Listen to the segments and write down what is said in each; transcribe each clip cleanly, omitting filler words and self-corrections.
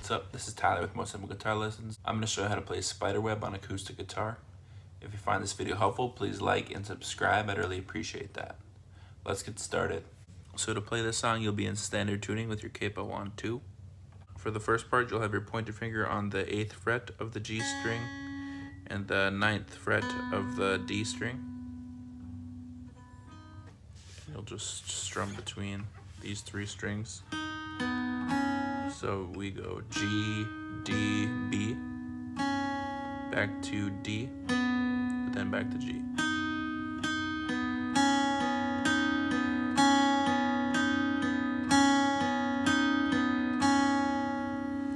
What's up? This is Tyler with Most Simple Guitar Lessons. I'm going to show you how to play Spiderweb on acoustic guitar. If you find this video helpful, please like and subscribe. I'd really appreciate that. Let's get started. So to play this song, you'll be in standard tuning with your Capo on 2. For the first part, you'll have your pointer finger on the 8th fret of the G string and the 9th fret of the D string. You'll just strum between these 3 strings. So we go G, D, B, back to D, but then back to G.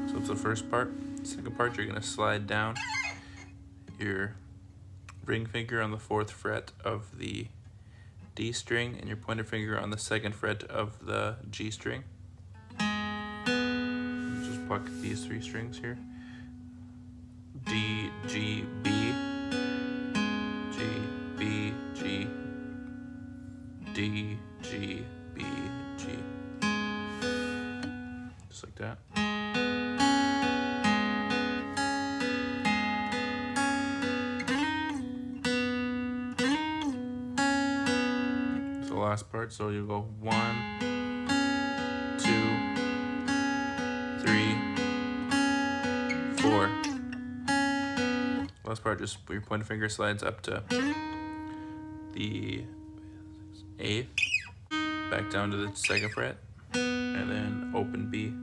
So that's the first part. Second part, you're going to slide down your ring finger on the 4th fret of the D string and your pointer finger on the 2nd fret of the G string. Just pluck these 3 strings here. D, G, B, G, B, G, D, G, B, G. Just like that. The last part, so you go 1, 2, 3, 4. Last part, just your pointer finger slides up to the 8th, back down to the 2nd fret, and then open B.